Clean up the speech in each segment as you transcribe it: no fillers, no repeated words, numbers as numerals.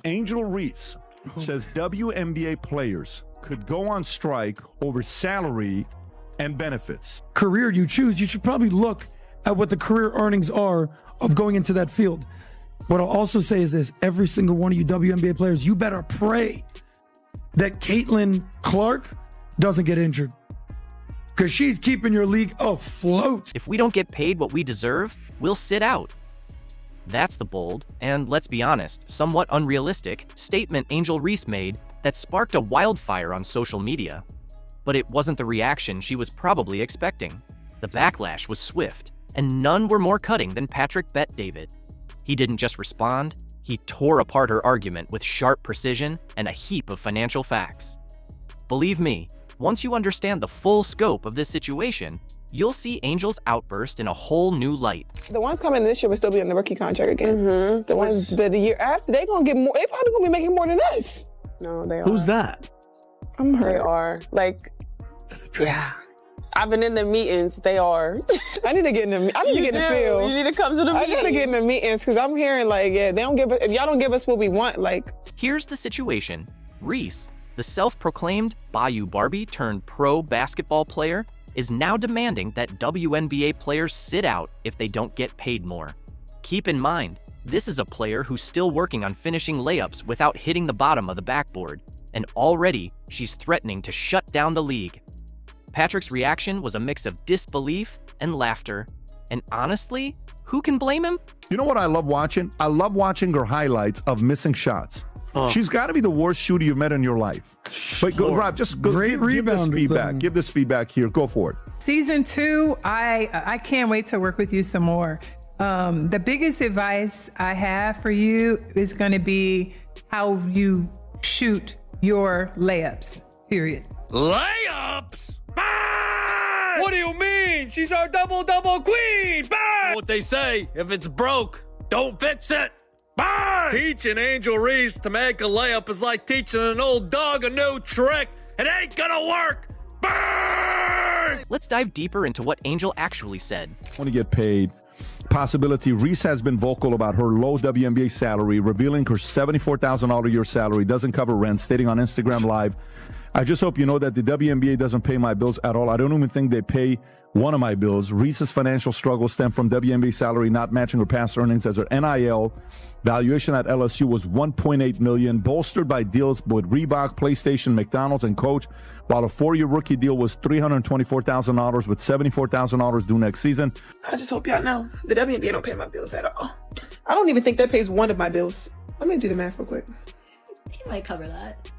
Angel Reese says WNBA players could go on strike over salary and benefits. Career you choose, you should probably look at what the career earnings are of going into that field. What I'll also say is this: every single one of you WNBA players, you better pray that Caitlin Clark doesn't get injured, because she's keeping your league afloat. If we don't get paid what we deserve, we'll sit out. That's the bold, and let's be honest, somewhat unrealistic statement Angel Reese made that sparked a wildfire on social media. But it wasn't the reaction she was probably expecting. The backlash was swift, and none were more cutting than Patrick Bet-David. He didn't just respond, he tore apart her argument with sharp precision and a heap of financial facts. Believe me, once you understand the full scope of this situation, you'll see Angel's outburst in a whole new light. The ones coming this year will still be on the rookie contract again. The ones that the year after, they gonna get more. They probably gonna be making more than us. No, they are. Who's that? I'm hurt. They are. Like, yeah. I've been in the meetings. They are. I need to get in the. I need to get in the field. You need to come to the meeting. I gotta get in the meetings because I'm hearing like, yeah, they don't give us. If y'all don't give us what we want, like. Here's the situation. Reese, the self-proclaimed Bayou Barbie turned pro basketball player, is now demanding that WNBA players sit out if they don't get paid more. Keep in mind, this is a player who's still working on finishing layups without hitting the bottom of the backboard, and already she's threatening to shut down the league. Patrick's reaction was a mix of disbelief and laughter, and honestly, who can blame him? You know what I love watching? I love watching her highlights of missing shots. She's got to be the worst shooter you've met in your life. But go, Rob, just go, give this feedback. Give this feedback here. Go for it. Season 2, I can't wait to work with you some more. The biggest advice I have for you is going to be how you shoot your layups, period. Layups? Bang! What do you mean? She's our double-double queen! Bang! What they say, if it's broke, don't fix it. Bang! Teaching Angel Reese to make a layup is like teaching an old dog a new trick. It ain't gonna work. Bang! Let's dive deeper into what Angel actually said. Want to get paid. Possibility. Reese has been vocal about her low WNBA salary, revealing her $74,000 a year salary doesn't cover rent, stating on Instagram Live, I just hope you know that the WNBA doesn't pay my bills at all. I don't even think they pay one of my bills. Reese's financial struggles stem from WNBA salary not matching her past earnings, as her NIL valuation at LSU was $1.8 million, bolstered by deals with Reebok, PlayStation, McDonald's, and Coach, while a 4-year rookie deal was $324,000 with $74,000 due next season. I just hope y'all know the WNBA don't pay my bills at all. I don't even think that pays one of my bills. Let me do the math real quick. He might cover that.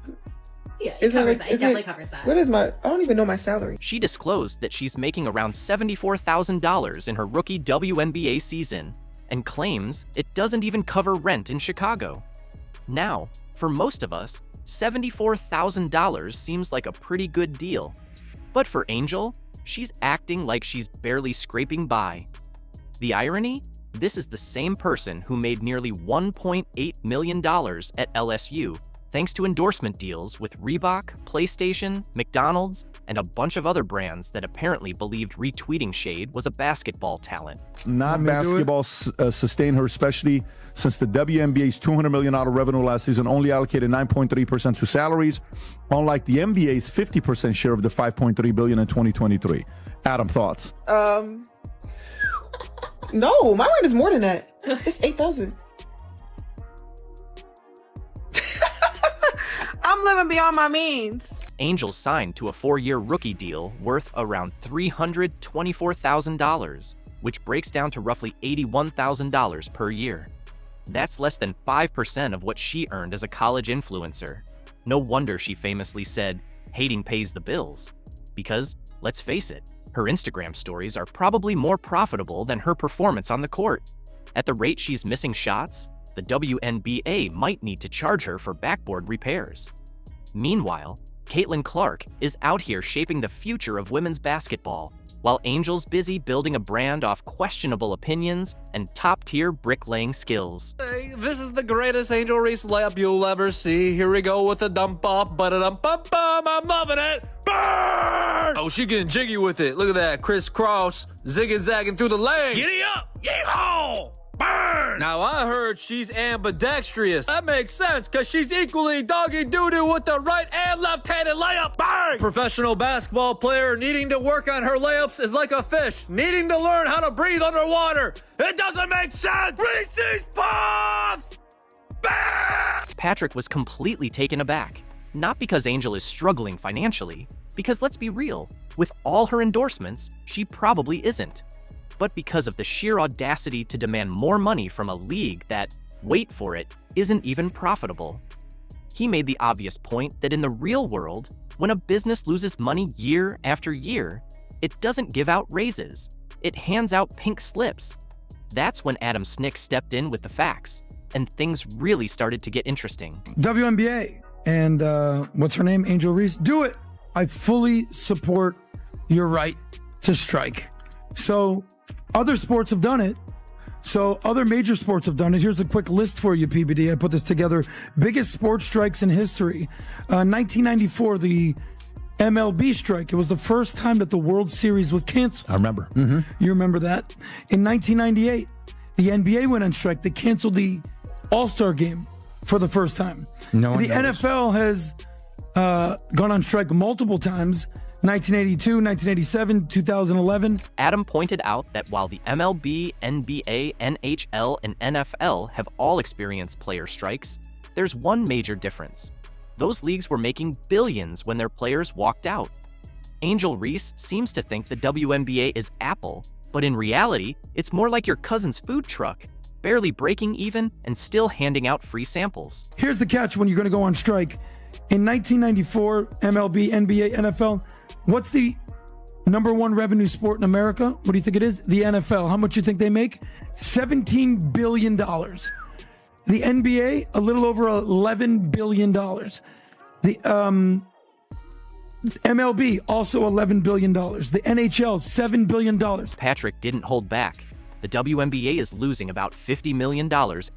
Yeah, it definitely covers that. What is I don't even know my salary. She disclosed that she's making around $74,000 in her rookie WNBA season and claims it doesn't even cover rent in Chicago. Now, for most of us, $74,000 seems like a pretty good deal. But for Angel, she's acting like she's barely scraping by. The irony? This is the same person who made nearly $1.8 million at LSU thanks to endorsement deals with Reebok, PlayStation, McDonald's, and a bunch of other brands that apparently believed retweeting Shade was a basketball talent. Not basketball sustained her, especially since the WNBA's $200 million revenue last season only allocated 9.3% to salaries, unlike the NBA's 50% share of the $5.3 billion in 2023. Adam, thoughts? No, my rent is more than that. It's $8,000. I'm living beyond my means. Angel signed to a 4-year rookie deal worth around $324,000, which breaks down to roughly $81,000 per year. That's less than 5% of what she earned as a college influencer. No wonder she famously said, hating pays the bills. Because, let's face it, her Instagram stories are probably more profitable than her performance on the court. At the rate she's missing shots, the WNBA might need to charge her for backboard repairs. Meanwhile, Caitlin Clark is out here shaping the future of women's basketball, while Angel's busy building a brand off questionable opinions and top-tier bricklaying skills. Hey, this is the greatest Angel Reese layup you'll ever see. Here we go with the dump off, ba-da-dum-bum-bum. I'm loving it. Burn! Oh, she getting jiggy with it. Look at that, crisscross, zigging-zagging through the lane. Giddy up, yeehaw! Burn! Now I heard she's ambidextrous. That makes sense, because she's equally doggy doo-doo with the right and left-handed layup. Bang! Professional basketball player needing to work on her layups is like a fish needing to learn how to breathe underwater. It doesn't make sense! Reese's Puffs! Bang! Patrick was completely taken aback. Not because Angel is struggling financially, because let's be real, with all her endorsements, she probably isn't. But because of the sheer audacity to demand more money from a league that, wait for it, isn't even profitable. He made the obvious point that in the real world, when a business loses money year after year, it doesn't give out raises. It hands out pink slips. That's when Adam Snick stepped in with the facts, and things really started to get interesting. WNBA and what's her name? Angel Reese. Do it. I fully support your right to strike. So other sports have done it. So other major sports have done it. Here's a quick list for you, PBD. I put this together. Biggest sports strikes in history. 1994, the MLB strike. It was the first time that the World Series was canceled. I remember. You remember that? In 1998, the NBA went on strike. They canceled the All-Star game for the first time. No one the noticed. NFL has gone on strike multiple times. 1982, 1987, 2011. Adam pointed out that while the MLB, NBA, NHL, and NFL have all experienced player strikes, there's one major difference. Those leagues were making billions when their players walked out. Angel Reese seems to think the WNBA is Apple, but in reality, it's more like your cousin's food truck, barely breaking even and still handing out free samples. Here's the catch when you're going to go on strike. In 1994, MLB, NBA, NFL, what's the number one revenue sport in America? What do you think it is? The NFL. How much do you think they make? $17 billion. The NBA, a little over $11 billion. The MLB, also $11 billion. The NHL, $7 billion. Patrick didn't hold back. The WNBA is losing about $50 million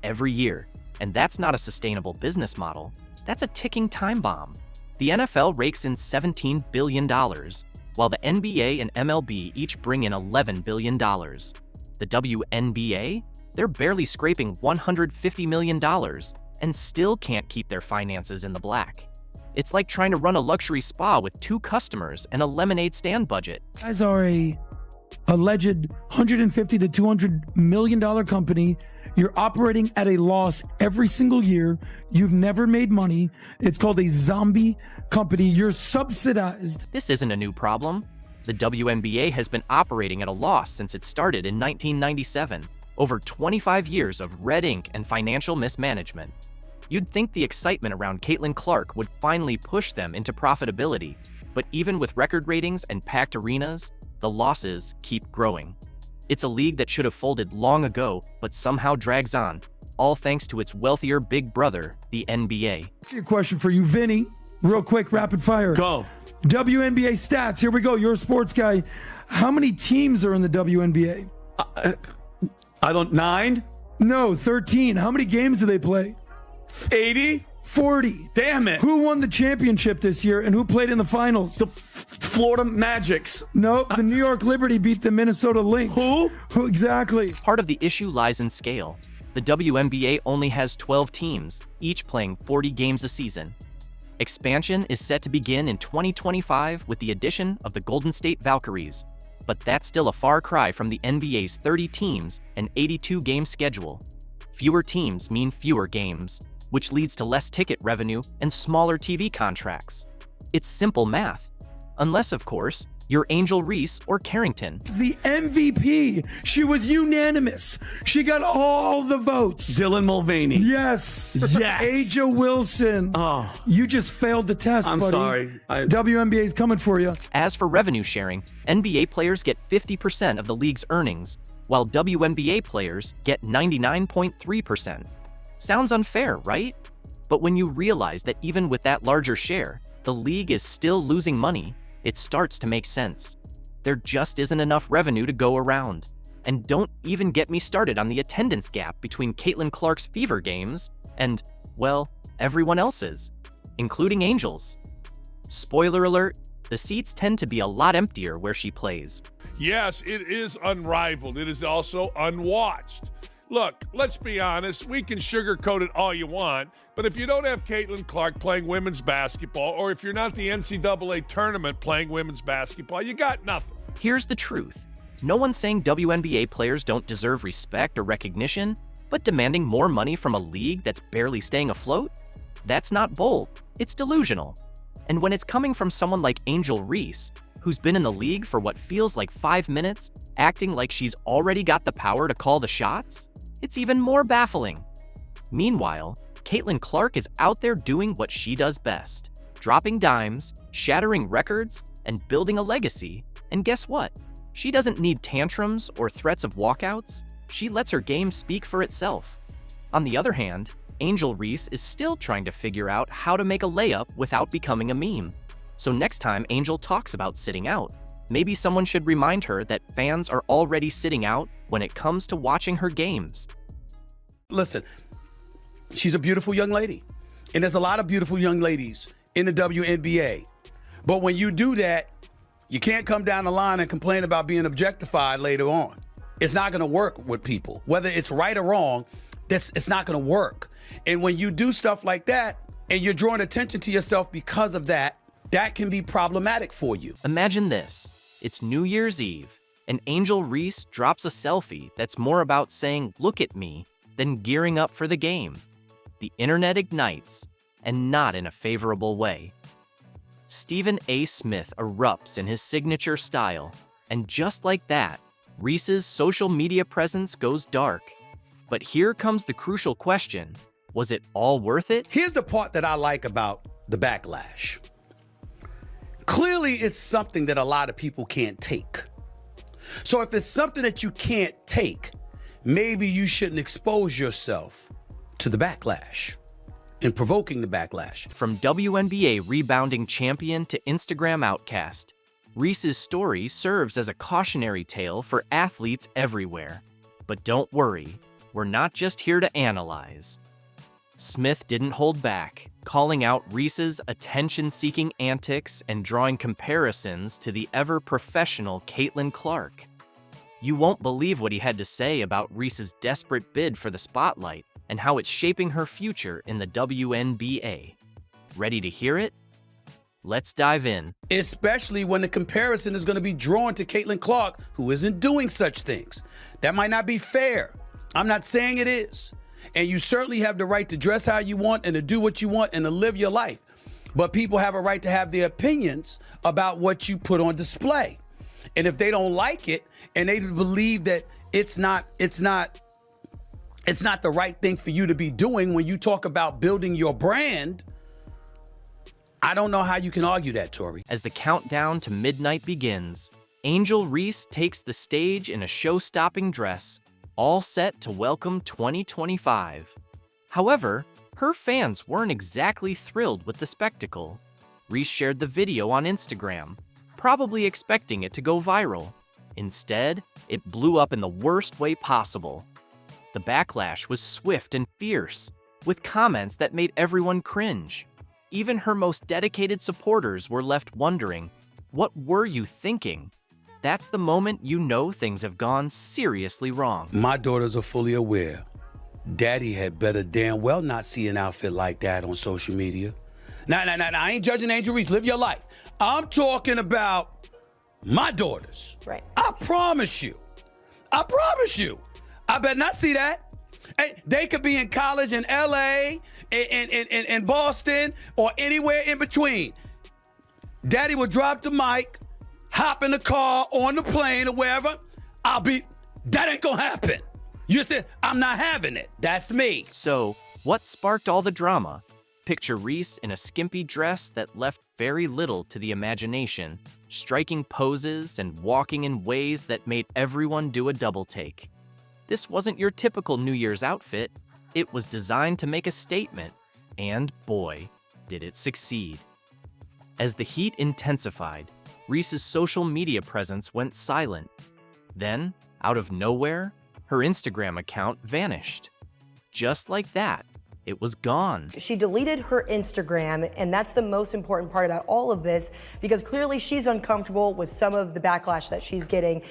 every year, and that's not a sustainable business model. That's a ticking time bomb. The NFL rakes in $17 billion, while the NBA and MLB each bring in $11 billion. The WNBA? They're barely scraping $150 million and still can't keep their finances in the black. It's like trying to run a luxury spa with 2 customers and a lemonade stand budget. You guys are a alleged $150 to $200 million company. You're operating at a loss every single year. You've never made money. It's called a zombie company. You're subsidized. This isn't a new problem. The WNBA has been operating at a loss since it started in 1997. Over 25 years of red ink and financial mismanagement. You'd think the excitement around Caitlin Clark would finally push them into profitability, but even with record ratings and packed arenas, the losses keep growing. It's a league that should have folded long ago, but somehow drags on, all thanks to its wealthier big brother, the NBA. A question for you, Vinny. Real quick, rapid fire. Go. WNBA stats. Here we go. You're a sports guy. How many teams are in the WNBA? 9? No, 13. How many games do they play? 80? 40. Damn it. Who won the championship this year and who played in the finals? The Florida Magics. No, the New York Liberty beat the Minnesota Lynx. Who? Who exactly? Part of the issue lies in scale. The WNBA only has 12 teams, each playing 40 games a season. Expansion is set to begin in 2025 with the addition of the Golden State Valkyries, but that's still a far cry from the NBA's 30 teams and 82-game schedule. Fewer teams mean fewer games, which leads to less ticket revenue and smaller TV contracts. It's simple math. Unless, of course, you're Angel Reese or Carrington. The MVP. She was unanimous. She got all the votes. Dylan Mulvaney. Yes. Yes. Aja Wilson. Oh. You just failed the test, I'm buddy. sorry. WNBA is coming for you. As for revenue sharing, NBA players get 50% of the league's earnings, while WNBA players get 99.3%. Sounds unfair, right? But when you realize that even with that larger share, the league is still losing money, it starts to make sense. There just isn't enough revenue to go around. And don't even get me started on the attendance gap between Caitlin Clark's Fever games and, well, everyone else's, including Angel's. Spoiler alert, the seats tend to be a lot emptier where she plays. Yes, it is unrivaled. It is also unwatched. Look, let's be honest. We can sugarcoat it all you want, but if you don't have Caitlin Clark playing women's basketball, or if you're not the NCAA tournament playing women's basketball, you got nothing. Here's the truth. No one's saying WNBA players don't deserve respect or recognition, but demanding more money from a league that's barely staying afloat? That's not bold, it's delusional. And when it's coming from someone like Angel Reese, who's been in the league for what feels like 5 minutes, acting like she's already got the power to call the shots, it's even more baffling. Meanwhile, Caitlin Clark is out there doing what she does best, dropping dimes, shattering records, and building a legacy. And guess what? She doesn't need tantrums or threats of walkouts. She lets her game speak for itself. On the other hand, Angel Reese is still trying to figure out how to make a layup without becoming a meme. So next time Angel talks about sitting out, maybe someone should remind her that fans are already sitting out when it comes to watching her games. Listen, she's a beautiful young lady. And there's a lot of beautiful young ladies in the WNBA. But when you do that, you can't come down the line and complain about being objectified later on. It's not going to work with people. Whether it's right or wrong, it's not going to work. And when you do stuff like that and you're drawing attention to yourself because of that, that can be problematic for you. Imagine this. It's New Year's Eve, and Angel Reese drops a selfie that's more about saying, "Look at me," than gearing up for the game. The internet ignites, and not in a favorable way. Stephen A. Smith erupts in his signature style, and just like that, Reese's social media presence goes dark. But here comes the crucial question. Was it all worth it? Here's the part that I like about the backlash. Clearly, it's something that a lot of people can't take. So if it's something that you can't take, maybe you shouldn't expose yourself to the backlash and provoking the backlash. From WNBA rebounding champion to Instagram outcast, Reese's story serves as a cautionary tale for athletes everywhere. But don't worry, we're not just here to analyze. Smith didn't hold back, calling out Reese's attention-seeking antics and drawing comparisons to the ever-professional Caitlin Clark. You won't believe what he had to say about Reese's desperate bid for the spotlight and how it's shaping her future in the WNBA. Ready to hear it? Let's dive in. Especially when the comparison is going to be drawn to Caitlin Clark, who isn't doing such things. That might not be fair. I'm not saying it is. And you certainly have the right to dress how you want and to do what you want and to live your life. But people have a right to have their opinions about what you put on display. And if they don't like it and they believe that it's not the right thing for you to be doing when you talk about building your brand, I don't know how you can argue that, Tori. As the countdown to midnight begins, Angel Reese takes the stage in a show-stopping dress, all set to welcome 2025. However, her fans weren't exactly thrilled with the spectacle. Reese shared the video on Instagram, probably expecting it to go viral. Instead, it blew up in the worst way possible. The backlash was swift and fierce, with comments that made everyone cringe. Even her most dedicated supporters were left wondering, what were you thinking? That's the moment you know things have gone seriously wrong. My daughters are fully aware. Daddy had better damn well not see an outfit like that on social media. Now, I ain't judging Angel Reese. Live your life. I'm talking about my daughters. Right. I promise you. I better not see that. Hey, they could be in college in LA, in Boston, or anywhere in between. Daddy would drop the mic, hop in the car, on the plane, or wherever. That ain't gonna happen. You said, I'm not having it. That's me. So, what sparked all the drama? Picture Reese in a skimpy dress that left very little to the imagination, striking poses and walking in ways that made everyone do a double take. This wasn't your typical New Year's outfit. It was designed to make a statement, and boy, did it succeed. As the heat intensified, Reese's social media presence went silent. Then, out of nowhere, her Instagram account vanished. Just like that, it was gone. She deleted her Instagram, and that's the most important part about all of this, because clearly she's uncomfortable with some of the backlash that she's getting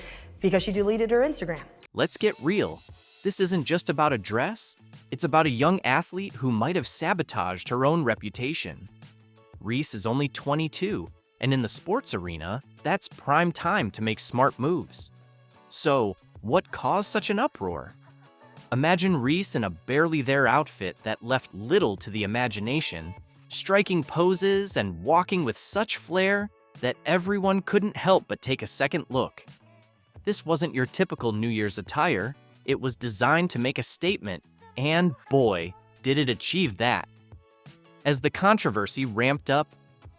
because she deleted her Instagram. Let's get real. This isn't just about a dress, it's about a young athlete who might have sabotaged her own reputation. Reese is only 22, and in the sports arena, that's prime time to make smart moves. So, what caused such an uproar? Imagine Reese in a barely there outfit that left little to the imagination, striking poses and walking with such flair that everyone couldn't help but take a second look. This wasn't your typical New Year's attire. It was designed to make a statement, and boy, did it achieve that. As the controversy ramped up,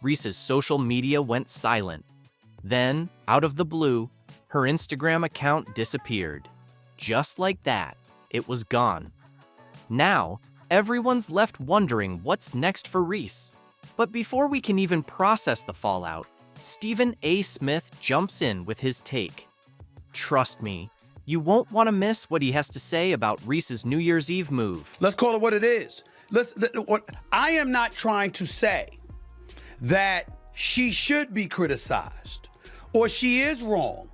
Reese's social media went silent. Then, out of the blue, her Instagram account disappeared. Just like that, it was gone. Now, everyone's left wondering what's next for Reese. But before we can even process the fallout, Stephen A. Smith jumps in with his take. Trust me, you won't want to miss what he has to say about Reese's New Year's Eve move. Let's call it what it is. I am not trying to say that she should be criticized or she is wrong.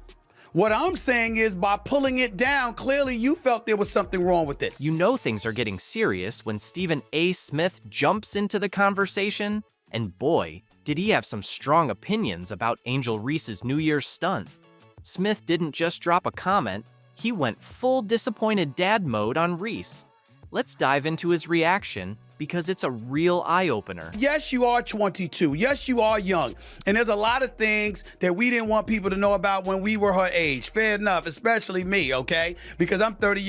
What I'm saying is by pulling it down, clearly you felt there was something wrong with it. You know things are getting serious when Stephen A. Smith jumps into the conversation, and boy, did he have some strong opinions about Angel Reese's New Year's stunt. Smith didn't just drop a comment, he went full disappointed dad mode on Reese. Let's dive into his reaction because it's a real eye-opener. Yes, you are 22. Yes, you are young. And there's a lot of things that we didn't want people to know about when we were her age. Fair enough, especially me, okay? Because I'm 30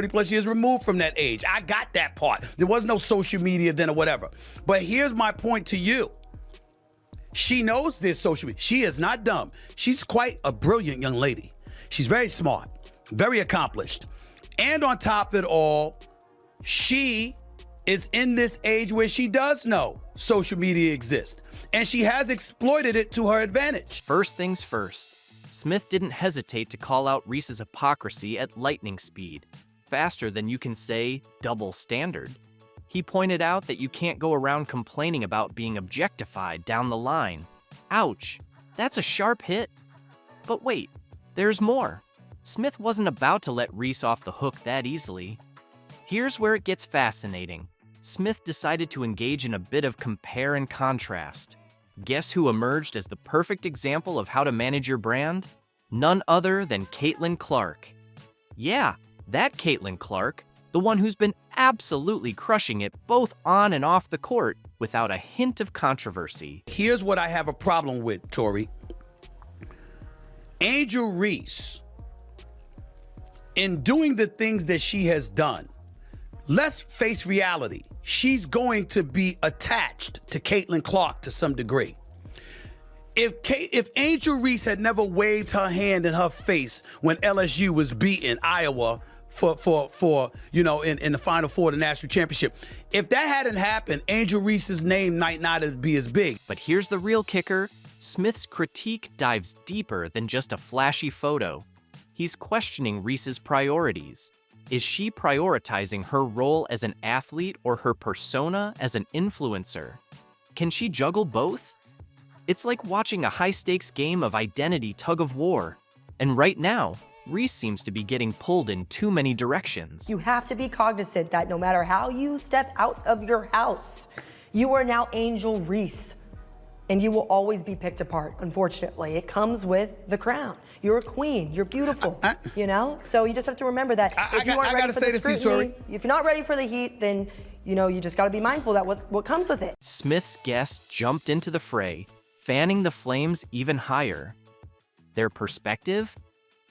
plus years removed from that age. I got that part. There was no social media then or whatever. But here's my point to you. She knows this social media. She is not dumb. She's quite a brilliant young lady. She's very smart, very accomplished. And on top of it all, she is in this age where she does know social media exists, and she has exploited it to her advantage. First things first, Smith didn't hesitate to call out Reese's hypocrisy at lightning speed, faster than you can say double standard. He pointed out that you can't go around complaining about being objectified down the line. Ouch, that's a sharp hit. But wait, there's more. Smith wasn't about to let Reese off the hook that easily. Here's where it gets fascinating. Smith decided to engage in a bit of compare and contrast. Guess who emerged as the perfect example of how to manage your brand? None other than Caitlin Clark. Yeah, that Caitlin Clark, the one who's been absolutely crushing it both on and off the court without a hint of controversy. Here's what I have a problem with, Tori. Angel Reese, in doing the things that she has done, let's face reality. She's going to be attached to Caitlin Clark to some degree. If Angel Reese had never waved her hand in her face when LSU was beating Iowa for in the Final Four of the national championship, if that hadn't happened, Angel Reese's name might not be as big. But here's the real kicker. Smith's critique dives deeper than just a flashy photo. He's questioning Reese's priorities. Is she prioritizing her role as an athlete or her persona as an influencer? Can she juggle both? It's like watching a high-stakes game of identity tug-of-war. And right now, Reese seems to be getting pulled in too many directions. You have to be cognizant that no matter how you step out of your house, you are now Angel Reese. And you will always be picked apart, unfortunately. It comes with the crown. You're a queen. You're beautiful, So you just have to remember that if you aren't ready for the scrutiny, if you're not ready for the heat, then, you just got to be mindful that what comes with it. Smith's guests jumped into the fray, fanning the flames even higher. Their perspective?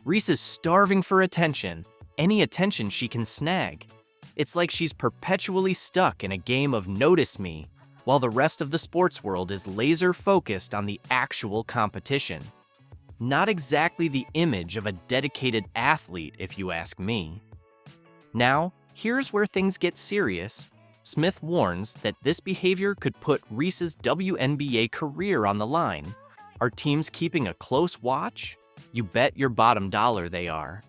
Reese is starving for attention, any attention she can snag. It's like she's perpetually stuck in a game of notice me, while the rest of the sports world is laser-focused on the actual competition. Not exactly the image of a dedicated athlete, if you ask me. Now, here's where things get serious. Smith warns that this behavior could put Reese's WNBA career on the line. Are teams keeping a close watch? You bet your bottom dollar they are.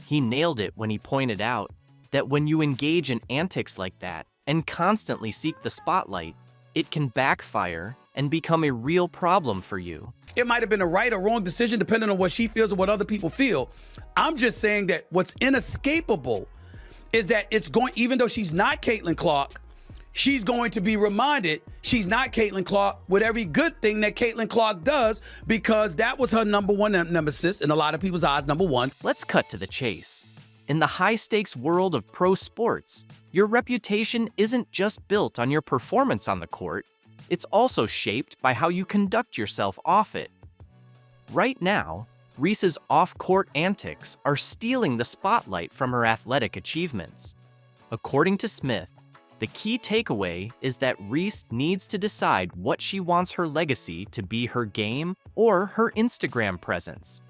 He nailed it when he pointed out that when you engage in antics like that and constantly seek the spotlight, it can backfire and become a real problem for you. It might have been a right or wrong decision depending on what she feels or what other people feel. I'm just saying that what's inescapable is that it's going, even though she's not Caitlin Clark, she's going to be reminded she's not Caitlin Clark with every good thing that Caitlin Clark does, because that was her number one nemesis, in a lot of people's eyes, number one. Let's cut to the chase. In the high-stakes world of pro sports, your reputation isn't just built on your performance on the court, it's also shaped by how you conduct yourself off it. Right now, Reese's off-court antics are stealing the spotlight from her athletic achievements. According to Smith, the key takeaway is that Reese needs to decide what she wants her legacy to be: her game or her Instagram presence.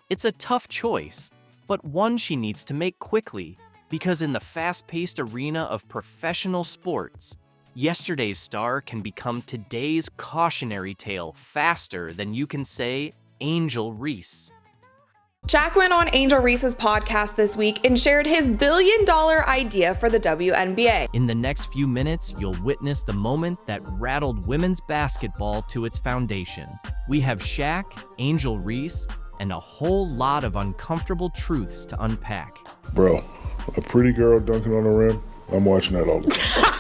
It's a tough choice, but one she needs to make quickly, because in the fast-paced arena of professional sports, yesterday's star can become today's cautionary tale faster than you can say Angel Reese. Shaq went on Angel Reese's podcast this week and shared his billion-dollar idea for the WNBA. In the next few minutes, you'll witness the moment that rattled women's basketball to its foundation. We have Shaq, Angel Reese, and a whole lot of uncomfortable truths to unpack. Bro, a pretty girl dunking on the rim, I'm watching that all the time.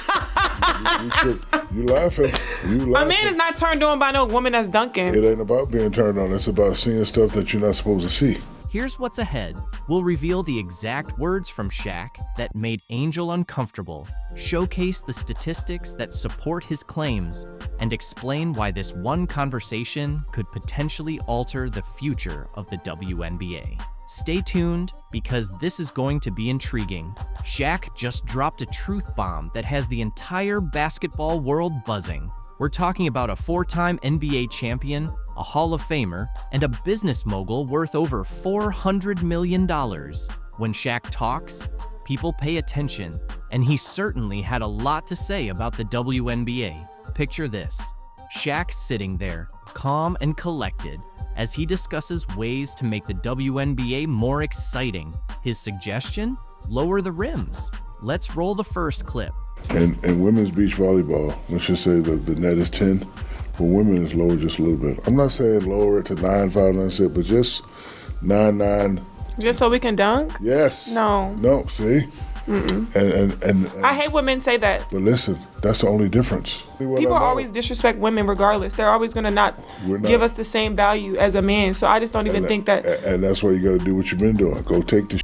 You laughing. A man is not turned on by no woman that's dunking. It ain't about being turned on. It's about seeing stuff that you're not supposed to see. Here's what's ahead. We'll reveal the exact words from Shaq that made Angel uncomfortable, showcase the statistics that support his claims, and explain why this one conversation could potentially alter the future of the WNBA. Stay tuned, because this is going to be intriguing. Shaq just dropped a truth bomb that has the entire basketball world buzzing. We're talking about a 4-time NBA champion, a Hall of Famer, and a business mogul worth over $400 million. When Shaq talks, people pay attention, and he certainly had a lot to say about the WNBA. Picture this: Shaq sitting there, calm and collected, as he discusses ways to make the WNBA more exciting. His suggestion? Lower the rims. Let's roll the first clip. And women's beach volleyball, let's just say that the net is 10, but women is lower just a little bit. I'm not saying lower it to 9, 5, 9, 6, but just 9, 9. Just so we can dunk? Yes. No. No, see? And I hate when men say that. But listen, that's the only difference. People always disrespect women regardless. They're always going to not give us the same value as a man. So I just don't even think that. And that's why you got to do what you've been doing. Go take the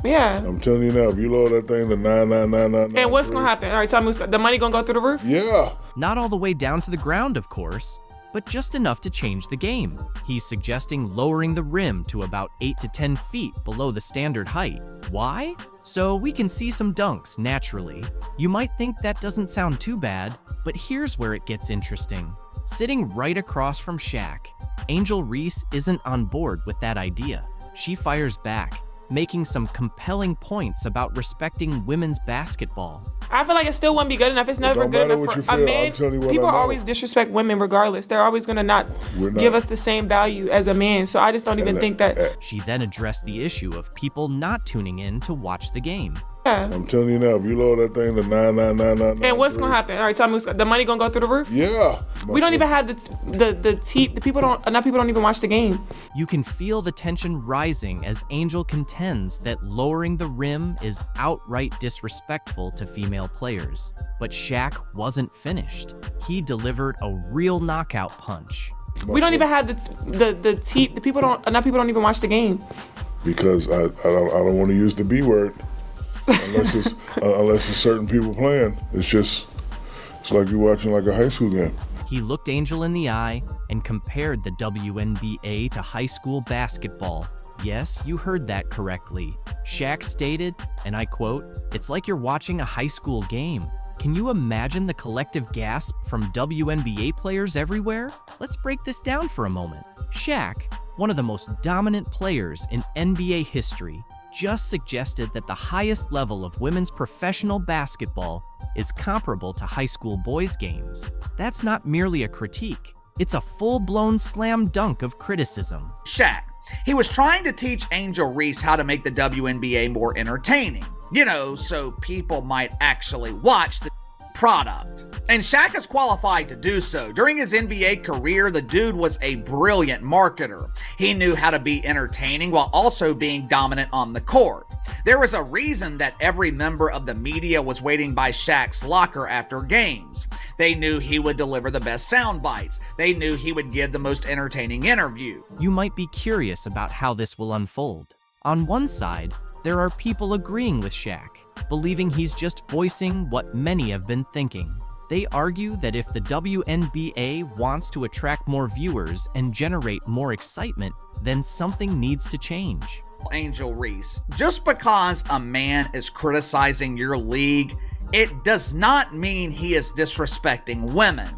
Yeah. I'm telling you now, if you lower that thing to 9. And what's going to happen? All right, tell me, the money going to go through the roof? Yeah. Not all the way down to the ground, of course, but just enough to change the game. He's suggesting lowering the rim to about 8 to 10 feet below the standard height. Why? So we can see some dunks naturally. You might think that doesn't sound too bad, but here's where it gets interesting. Sitting right across from Shaq, Angel Reese isn't on board with that idea. She fires back, making some compelling points about respecting women's basketball. I feel like it still wouldn't be good enough. It's never good enough for a man. People always disrespect women regardless. They're always going to not give us the same value as a man. So I just don't even think that. She then addressed the issue of people not tuning in to watch the game. Yeah. I'm telling you now, if you lower that thing to 9. And what's going to happen? All right, tell me, the money going to go through the roof? Yeah. We don't even have the people don't even watch the game. You can feel the tension rising as Angel contends that lowering the rim is outright disrespectful to female players. But Shaq wasn't finished. He delivered a real knockout punch. We don't even have the people don't even watch the game. Because I don't want to use the B word. Unless it's certain people playing. It's like you're watching like a high school game. He looked Angel in the eye and compared the WNBA to high school basketball. Yes, you heard that correctly. Shaq stated, and I quote, "It's like you're watching a high school game." Can you imagine the collective gasp from WNBA players everywhere? Let's break this down for a moment. Shaq, one of the most dominant players in NBA history, just suggested that the highest level of women's professional basketball is comparable to high school boys' games. That's not merely a critique. It's a full-blown slam dunk of criticism. Shaq, he was trying to teach Angel Reese how to make the WNBA more entertaining. So people might actually watch the product. And Shaq is qualified to do so. During his NBA career, the dude was a brilliant marketer. He knew how to be entertaining while also being dominant on the court. There was a reason that every member of the media was waiting by Shaq's locker after games. They knew he would deliver the best sound bites. They knew he would give the most entertaining interview. You might be curious about how this will unfold. On one side, there are people agreeing with Shaq, believing he's just voicing what many have been thinking. They argue that if the WNBA wants to attract more viewers and generate more excitement, then something needs to change. Angel Reese, just because a man is criticizing your league, it does not mean he is disrespecting women.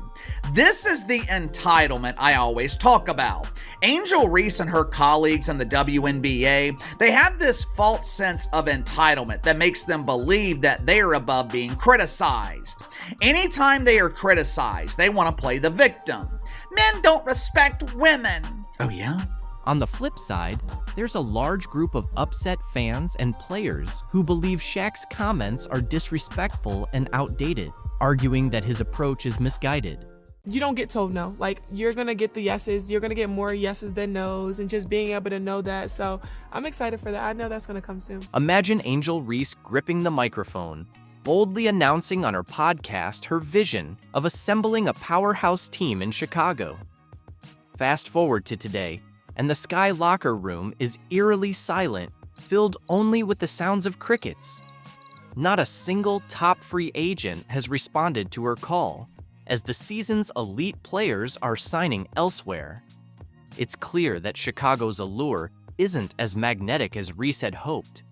This is the entitlement I always talk about. Angel Reese and her colleagues in the WNBA, they have this false sense of entitlement that makes them believe that they are above being criticized. Anytime they are criticized, they want to play the victim. Men don't respect women. Oh, yeah? On the flip side, there's a large group of upset fans and players who believe Shaq's comments are disrespectful and outdated, arguing that his approach is misguided. You don't get told no. Like, you're going to get the yeses. You're going to get more yeses than nos, and just being able to know that. So I'm excited for that. I know that's going to come soon. Imagine Angel Reese gripping the microphone, boldly announcing on her podcast her vision of assembling a powerhouse team in Chicago. Fast forward to today, and the Sky locker room is eerily silent, filled only with the sounds of crickets. Not a single top free agent has responded to her call, as the season's elite players are signing elsewhere. It's clear that Chicago's allure isn't as magnetic as Reese had hoped.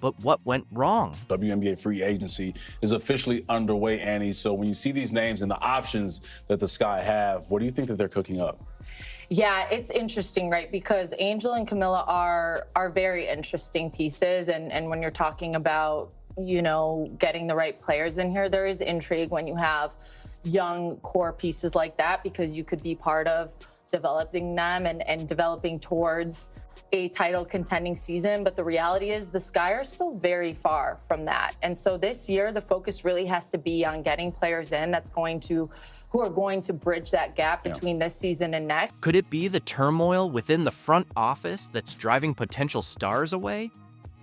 But what went wrong? WNBA free agency is officially underway, Annie. So when you see these names and the options that the Sky have, what do you think that they're cooking up? Yeah, it's interesting, right? Because Angel and Camilla are very interesting pieces. And when you're talking about, you know, getting the right players in here, there is intrigue when you have young core pieces like that, because you could be part of developing them and developing towards a title contending season. But the reality is the Sky are still very far from that. And so this year, the focus really has to be on getting players in who are going to bridge that gap between this season and next. Could it be the turmoil within the front office that's driving potential stars away?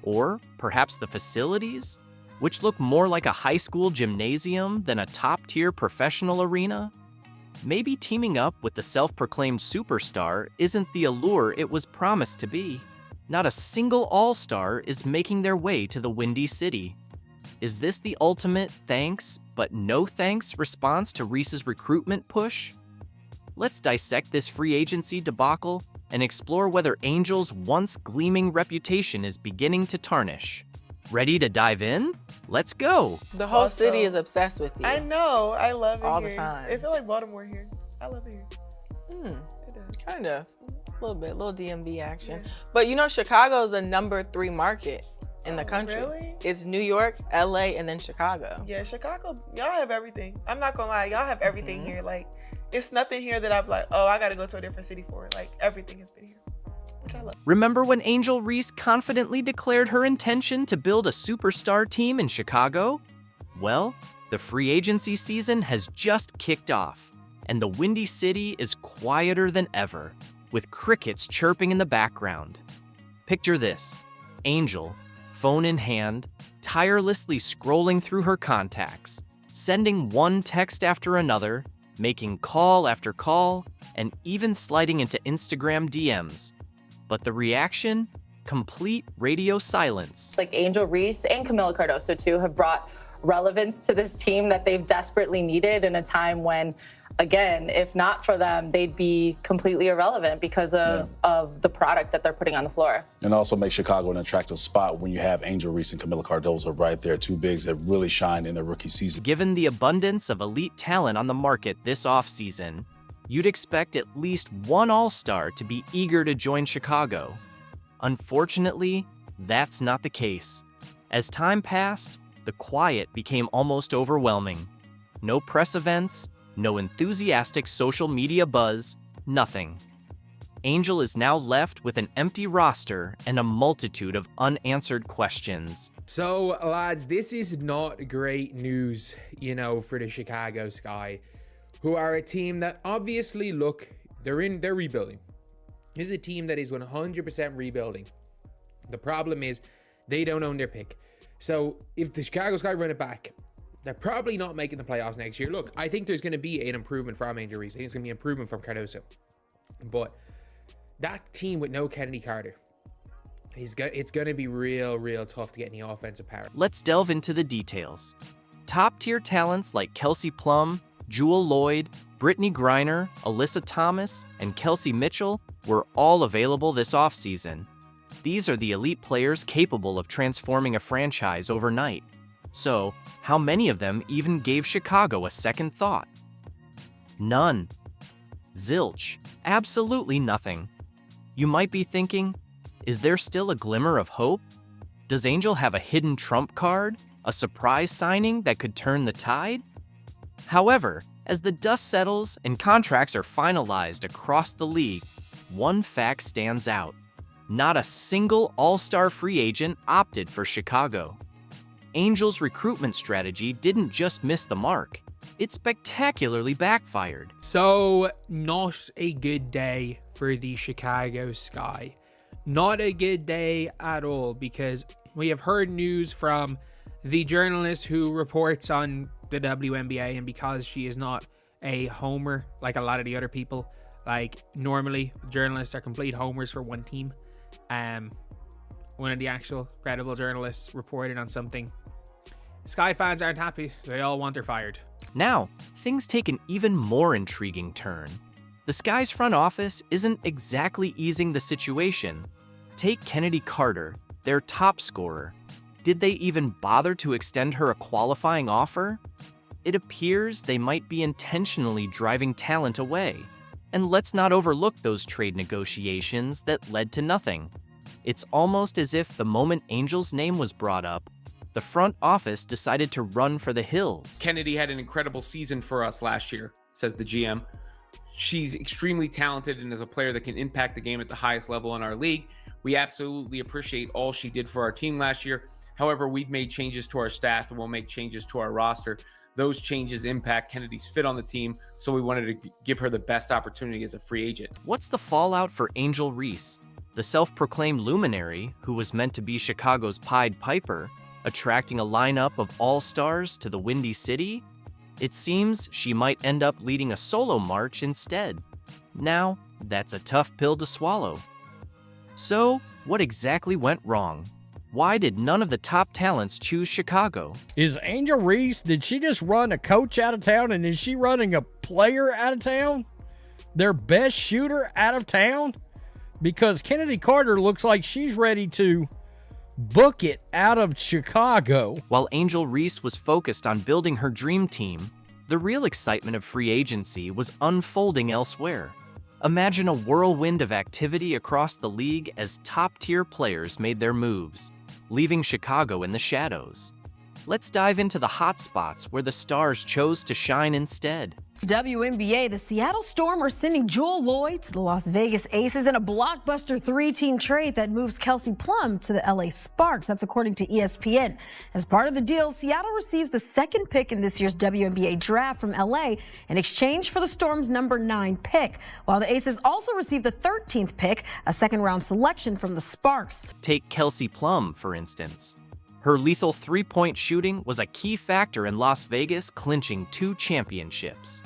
Or perhaps the facilities, which look more like a high school gymnasium than a top-tier professional arena? Maybe teaming up with the self-proclaimed superstar isn't the allure it was promised to be. Not a single all-star is making their way to the Windy City. Is this the ultimate thanks but no thanks response to Reese's recruitment push? Let's dissect this free agency debacle and explore whether Angel's once gleaming reputation is beginning to tarnish. Ready to dive in? Let's go! The whole city is obsessed with you. I know. I love it all here. the time. I feel like Baltimore here. I love it here. It does. Kind of. A little bit. A little DMV action. Yeah. But you know, Chicago is a number 3 market in the country. Really? It's New York, LA, and then Chicago. Yeah, Chicago, y'all have everything. I'm not gonna lie, y'all have everything here. Like, it's nothing here that I'm like, oh, I gotta go to a different city for it. Like, everything has been here. Which I love. Remember when Angel Reese confidently declared her intention to build a superstar team in Chicago? Well, the free agency season has just kicked off, and the Windy City is quieter than ever, with crickets chirping in the background. Picture this: Angel, phone in hand, tirelessly scrolling through her contacts, sending one text after another, making call after call, and even sliding into Instagram DMs. But the reaction? Complete radio silence. Like Angel Reese and Camilla Cardoso too have brought relevance to this team that they've desperately needed in a time when, again, if not for them, they'd be completely irrelevant because of the product that they're putting on the floor. And also make Chicago an attractive spot when you have Angel Reese and Camilla Cardoso right there, 2 bigs that really shined in their rookie season. Given the abundance of elite talent on the market this offseason, you'd expect at least one all-star to be eager to join Chicago. Unfortunately, that's not the case. As time passed, the quiet became almost overwhelming. No press events, no enthusiastic social media buzz, nothing. Angel is now left with an empty roster and a multitude of unanswered questions. So, lads, this is not great news, for the Chicago Sky, who are a team that obviously, look, they're rebuilding. This is a team that is 100% rebuilding. The problem is they don't own their pick. So if the Chicago Sky run it back, they're probably not making the playoffs next year. Look, I think there's going to be an improvement from Angel Reese. I think it's going to be an improvement from Cardoso. But that team with no Kennedy Carter, it's going to be real tough to get any offensive power. Let's delve into the details. Top-tier talents like Kelsey Plum, Jewel Lloyd, Brittany Griner, Alyssa Thomas, and Kelsey Mitchell were all available this offseason. These are the elite players capable of transforming a franchise overnight. So, how many of them even gave Chicago a second thought? None. Zilch. Absolutely nothing. You might be thinking, is there still a glimmer of hope? Does Angel have a hidden trump card? A surprise signing that could turn the tide? However, as the dust settles and contracts are finalized across the league, one fact stands out. Not a single all-star free agent opted for Chicago. Angel's recruitment strategy didn't just miss the mark, it spectacularly backfired. So, not a good day for the Chicago Sky. Not a good day at all, because we have heard news from the journalist who reports on the WNBA, and because she is not a homer like a lot of the other people, like normally journalists are complete homers for one team. One of the actual credible journalists reported on something. Sky fans aren't happy. They all want her fired. Now, things take an even more intriguing turn. The Sky's front office isn't exactly easing the situation. Take Kennedy Carter, their top scorer. Did they even bother to extend her a qualifying offer? It appears they might be intentionally driving talent away. And let's not overlook those trade negotiations that led to nothing. It's almost as if the moment Angel's name was brought up, the front office decided to run for the hills. Kennedy had an incredible season for us last year, says the GM. She's extremely talented and is a player that can impact the game at the highest level in our league. We absolutely appreciate all she did for our team last year. However, we've made changes to our staff and we'll make changes to our roster. Those changes impact Kennedy's fit on the team, so we wanted to give her the best opportunity as a free agent. What's the fallout for Angel Reese, the self-proclaimed luminary who was meant to be Chicago's Pied Piper, attracting a lineup of all-stars to the Windy City? It seems she might end up leading a solo march instead. Now, that's a tough pill to swallow. So, what exactly went wrong? Why did none of the top talents choose Chicago? Is Angel Reese, did she just run a coach out of town, and is she running a player out of town? Their best shooter out of town? Because Kennedy Carter looks like she's ready to book it out of Chicago. While Angel Reese was focused on building her dream team, the real excitement of free agency was unfolding elsewhere. Imagine a whirlwind of activity across the league as top-tier players made their moves, leaving Chicago in the shadows. Let's dive into the hot spots where the stars chose to shine instead. WNBA, the Seattle Storm are sending Jewel Lloyd to the Las Vegas Aces in a blockbuster three-team trade that moves Kelsey Plum to the LA Sparks. That's according to ESPN. As part of the deal, Seattle receives the second pick in this year's WNBA draft from LA in exchange for the Storm's number 9 pick, while the Aces also receive the 13th pick, a second-round selection from the Sparks. Take Kelsey Plum, for instance. Her lethal three-point shooting was a key factor in Las Vegas clinching 2 championships.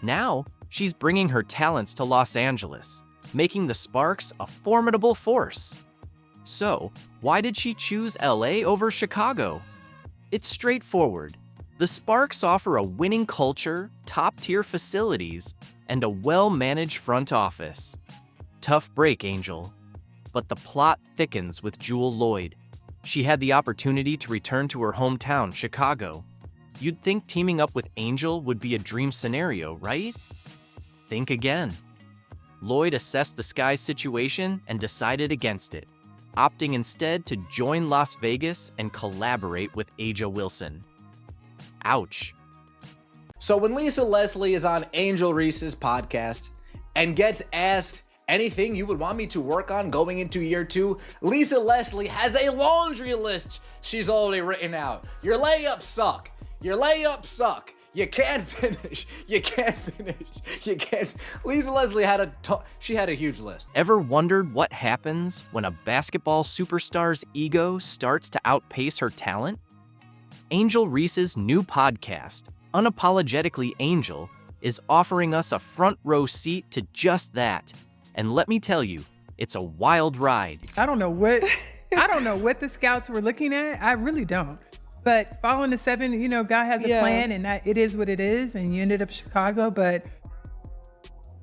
Now, she's bringing her talents to Los Angeles, making the Sparks a formidable force. So, why did she choose LA over Chicago? It's straightforward. The Sparks offer a winning culture, top-tier facilities, and a well-managed front office. Tough break, Angel. But the plot thickens with Jewel Lloyd. She had the opportunity to return to her hometown, Chicago. You'd think teaming up with Angel would be a dream scenario, right? Think again. Lloyd assessed the Sky's situation and decided against it, opting instead to join Las Vegas and collaborate with Aja Wilson. Ouch. So when Lisa Leslie is on Angel Reese's podcast and gets asked Anything you would want me to work on going into year 2? Lisa Leslie has a laundry list she's already written out. Your layups suck. Your layups suck. You can't finish. You can't finish. You can't. Lisa Leslie had a huge list. Ever wondered what happens when a basketball superstar's ego starts to outpace her talent? Angel Reese's new podcast, Unapologetically Angel, is offering us a front row seat to just that. And let me tell you, it's a wild ride. I don't know what the scouts were looking at. I really don't. But following the 7, God has a plan, and it is what it is. And you ended up Chicago, but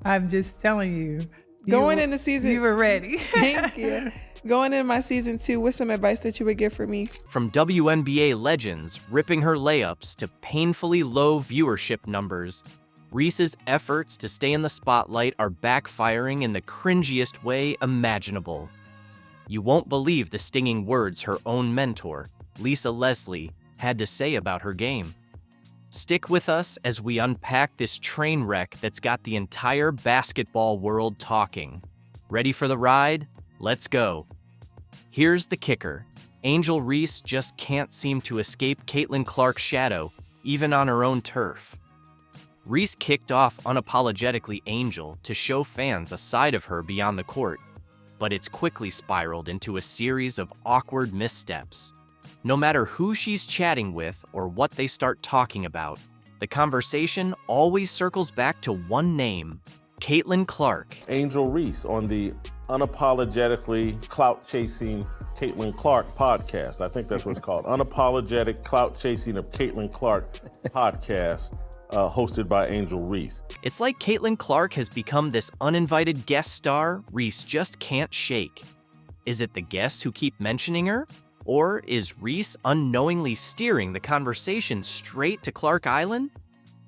I'm just telling you, going into season, you were ready. Thank you. Going into my season 2, what's some advice that you would give for me? From WNBA legends ripping her layups to painfully low viewership numbers, Reese's efforts to stay in the spotlight are backfiring in the cringiest way imaginable. You won't believe the stinging words her own mentor, Lisa Leslie, had to say about her game. Stick with us as we unpack this train wreck that's got the entire basketball world talking. Ready for the ride? Let's go. Here's the kicker. Angel Reese just can't seem to escape Caitlin Clark's shadow, even on her own turf. Reese kicked off Unapologetically Angel to show fans a side of her beyond the court, but it's quickly spiraled into a series of awkward missteps. No matter who she's chatting with or what they start talking about, the conversation always circles back to one name, Caitlin Clark. Angel Reese on the Unapologetically Clout-Chasing Caitlin Clark podcast. I think that's what it's called. Unapologetic Clout-Chasing of Caitlin Clark podcast, hosted by Angel Reese. It's like Caitlin Clark has become this uninvited guest star Reese just can't shake. Is it the guests who keep mentioning her? Or is Reese unknowingly steering the conversation straight to Clark Island?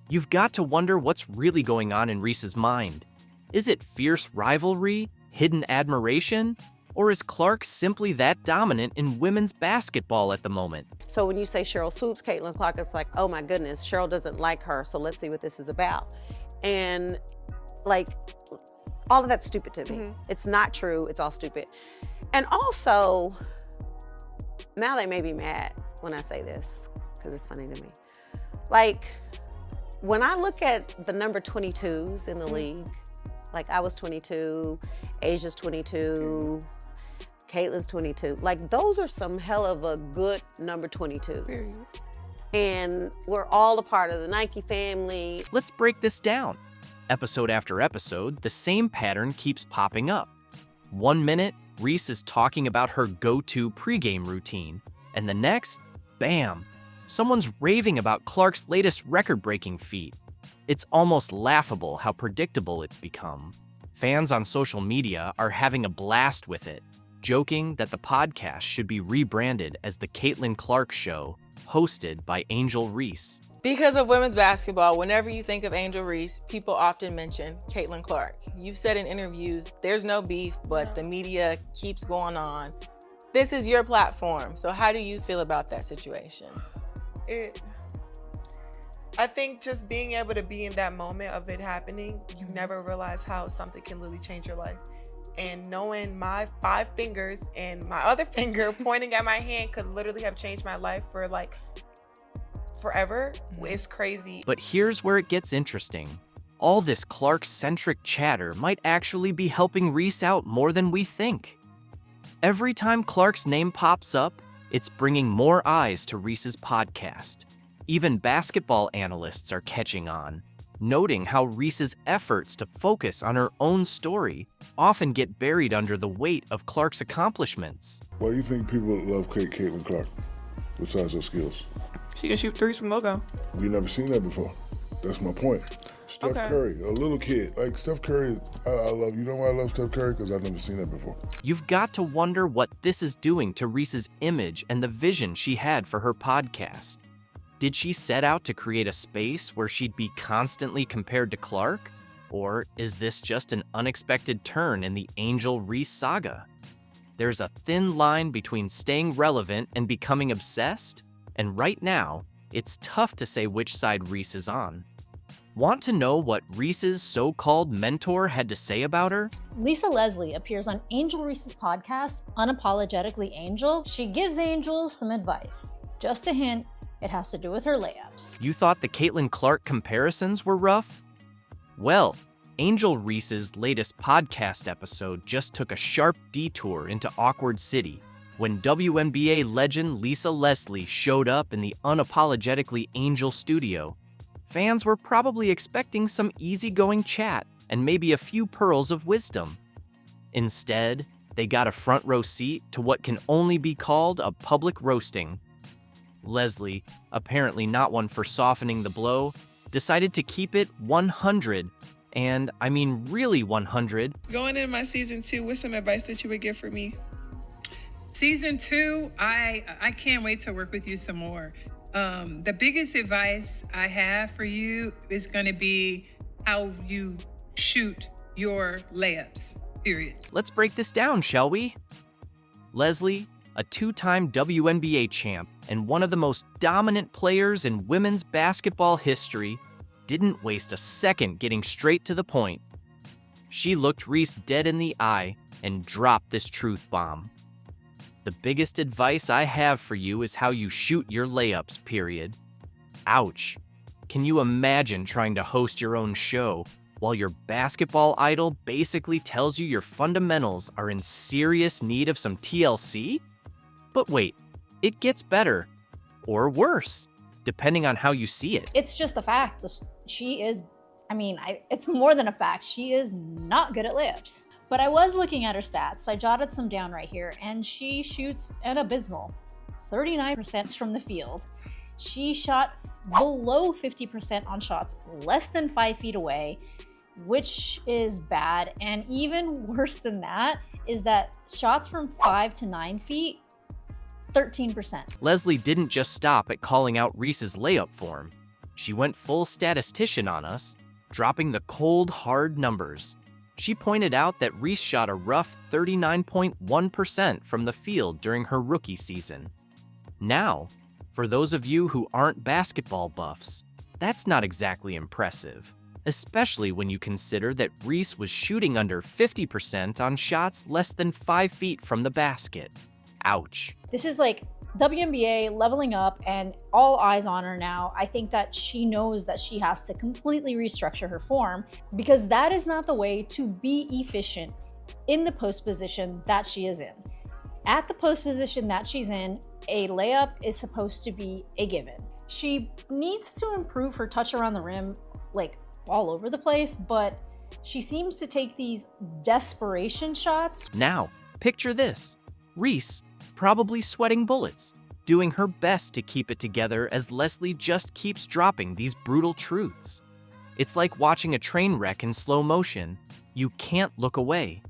You've got to wonder what's really going on in Reese's mind. Is it fierce rivalry, hidden admiration, or is Clark simply that dominant in women's basketball at the moment? So when you say Cheryl swoops Caitlin Clark, it's like, oh my goodness, Cheryl doesn't like her, so let's see what this is about. And like, all of that's stupid to me. It's not true, it's all stupid. And also, now they may be mad when I say this, because it's funny to me. Like, when I look at the number 22s in the league, like I was 22, Asia's 22, Caitlin's 22. Like, those are some hell of a good number 22s. And we're all a part of the Nike family. Let's break this down. Episode after episode, the same pattern keeps popping up. 1 minute, Reese is talking about her go-to pregame routine, and the next, bam, someone's raving about Clark's latest record-breaking feat. It's almost laughable how predictable it's become. Fans on social media are having a blast with it, joking that the podcast should be rebranded as The Caitlin Clark Show, hosted by Angel Reese. Because of women's basketball, whenever you think of Angel Reese, people often mention Caitlin Clark. You've said in interviews, there's no beef, but the media keeps going on. This is your platform, so how do you feel about that situation? I think just being able to be in that moment of it happening, you never realize how something can literally change your life. And knowing my 5 fingers and my other finger pointing at my hand could literally have changed my life for like forever is crazy. But here's where it gets interesting. All this Clark-centric chatter might actually be helping Reese out more than we think. Every time Clark's name pops up, it's bringing more eyes to Reese's podcast. Even basketball analysts are catching on, noting how Reese's efforts to focus on her own story often get buried under the weight of Clark's accomplishments. Why do you think people love Caitlin Clark, besides her skills? She can shoot threes from logo. We never seen that before. That's my point. Steph Curry, a little kid. Like Steph Curry, I love, you know why I love Steph Curry? Because I've never seen that before. You've got to wonder what this is doing to Reese's image and the vision she had for her podcast. Did she set out to create a space where she'd be constantly compared to Clark? Or is this just an unexpected turn in the Angel Reese saga? There's a thin line between staying relevant and becoming obsessed, and right now, it's tough to say which side Reese is on. Want to know what Reese's so-called mentor had to say about her? Lisa Leslie appears on Angel Reese's podcast, Unapologetically Angel. She gives Angel some advice. Just a hint, it has to do with her layups. You thought the Caitlin Clark comparisons were rough? Well, Angel Reese's latest podcast episode just took a sharp detour into Awkward City when WNBA legend Lisa Leslie showed up in the Unapologetically Angel studio. Fans were probably expecting some easygoing chat and maybe a few pearls of wisdom. Instead, they got a front row seat to what can only be called a public roasting. Leslie, apparently not one for softening the blow, decided to keep it 100, and I mean really 100. Going into my season 2, what's some advice that you would give for me? Season 2, I can't wait to work with you some more. The biggest advice I have for you is going to be how you shoot your layups, period. Let's break this down, shall we? Leslie, a two-time WNBA champ and one of the most dominant players in women's basketball history, didn't waste a second getting straight to the point. She looked Reese dead in the eye and dropped this truth bomb. The biggest advice I have for you is how you shoot your layups, period. Ouch. Can you imagine trying to host your own show while your basketball idol basically tells you your fundamentals are in serious need of some TLC? But wait, it gets better. Or worse, depending on how you see it. It's just a fact. She is, it's more than a fact. She is not good at layups. But I was looking at her stats. I jotted some down right here, and she shoots an abysmal 39% from the field. She shot below 50% on shots less than 5 feet away, which is bad. And even worse than that is that shots from 5 to 9 feet, 13%. Leslie didn't just stop at calling out Reese's layup form. She went full statistician on us, dropping the cold, hard numbers. She pointed out that Reese shot a rough 39.1% from the field during her rookie season. Now, for those of you who aren't basketball buffs, that's not exactly impressive, especially when you consider that Reese was shooting under 50% on shots less than 5 feet from the basket. Ouch. This is like WNBA leveling up and all eyes on her now. I think that she knows that she has to completely restructure her form because that is not the way to be efficient in the post position that she is in. At the post position that she's in, a layup is supposed to be a given. She needs to improve her touch around the rim like all over the place, but she seems to take these desperation shots. Now, picture this. Reese, probably sweating bullets, doing her best to keep it together as Leslie just keeps dropping these brutal truths. It's like watching a train wreck in slow motion. You can't look away.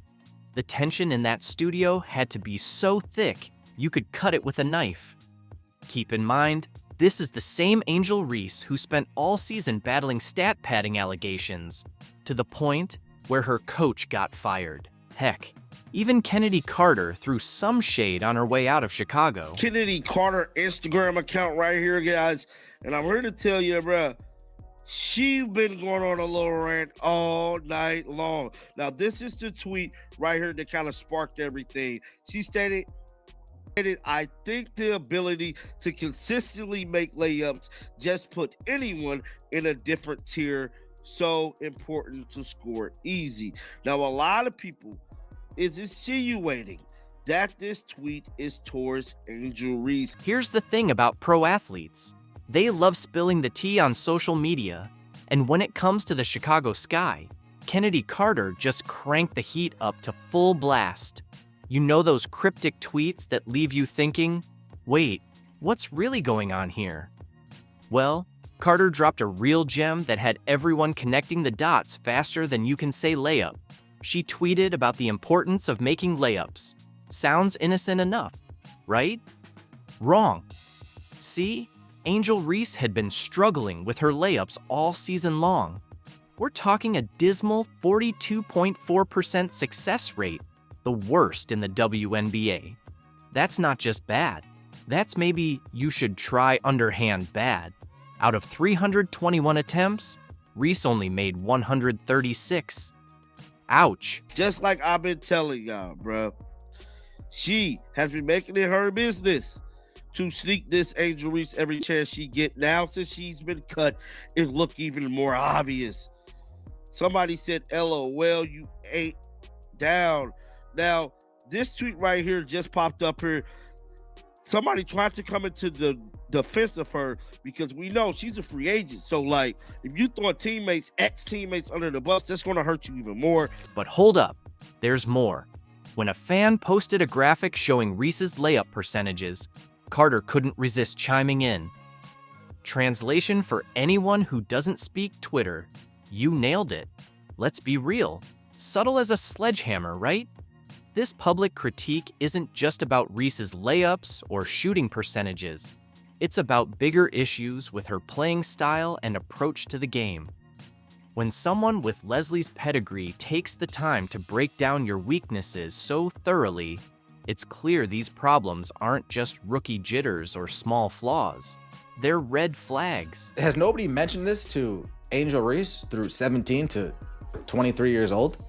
The tension in that studio had to be so thick, you could cut it with a knife. Keep in mind, this is the same Angel Reese who spent all season battling stat padding allegations, to the point where her coach got fired. Heck, even Kennedy Carter threw some shade on her way out of Chicago. Kennedy Carter Instagram account right here, guys. And I'm here to tell you, bruh, she been going on a little rant all night long. Now, this is the tweet right here that kind of sparked everything. She stated, I think the ability to consistently make layups just put anyone in a different tier. So important to score easy. Now, a lot of people is insinuating that this tweet is towards Angel Reese. Here's the thing about pro athletes. They love spilling the tea on social media. And when it comes to the Chicago Sky, Kennedy Carter just cranked the heat up to full blast. You know those cryptic tweets that leave you thinking, wait, what's really going on here? Well, Carter dropped a real gem that had everyone connecting the dots faster than you can say layup. She tweeted about the importance of making layups. Sounds innocent enough, right? Wrong. See, Angel Reese had been struggling with her layups all season long. We're talking a dismal 42.4% success rate, the worst in the WNBA. That's not just bad. That's maybe you should try underhand bad. Out of 321 attempts, Reese only made 136. Ouch. Just like I've been telling y'all, bro. She has been making it her business to sneak this Angel Reese every chance she get. Now, since she's been cut, it look even more obvious. Somebody said, LOL, you ate down. Now, this tweet right here just popped up here. Somebody tried to come into the defense of her because we know she's a free agent. So, like, if you throw teammates, ex-teammates under the bus, that's going to hurt you even more. But hold up, there's more. When a fan posted a graphic showing Reese's layup percentages, Carter couldn't resist chiming in. Translation for anyone who doesn't speak Twitter: you nailed it. Let's be real. Subtle as a sledgehammer, right? This public critique isn't just about Reese's layups or shooting percentages. It's about bigger issues with her playing style and approach to the game. When someone with Leslie's pedigree takes the time to break down your weaknesses so thoroughly, it's clear these problems aren't just rookie jitters or small flaws. They're red flags. Has nobody mentioned this to Angel Reese through 17 to 23 years old?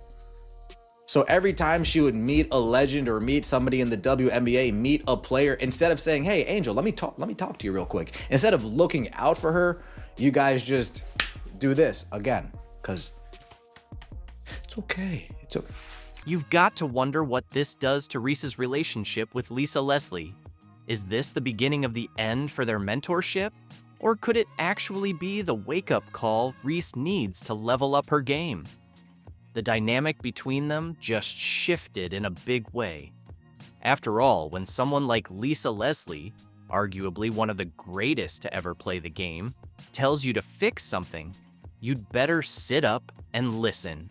So every time she would meet a legend or meet somebody in the WNBA, meet a player, instead of saying, hey, Angel, let me talk to you real quick. Instead of looking out for her, you guys just do this again, because it's okay. It's okay. You've got to wonder what this does to Reese's relationship with Lisa Leslie. Is this the beginning of the end for their mentorship? Or could it actually be the wake-up call Reese needs to level up her game? The dynamic between them just shifted in a big way. After all, when someone like Lisa Leslie, arguably one of the greatest to ever play the game, tells you to fix something, you'd better sit up and listen.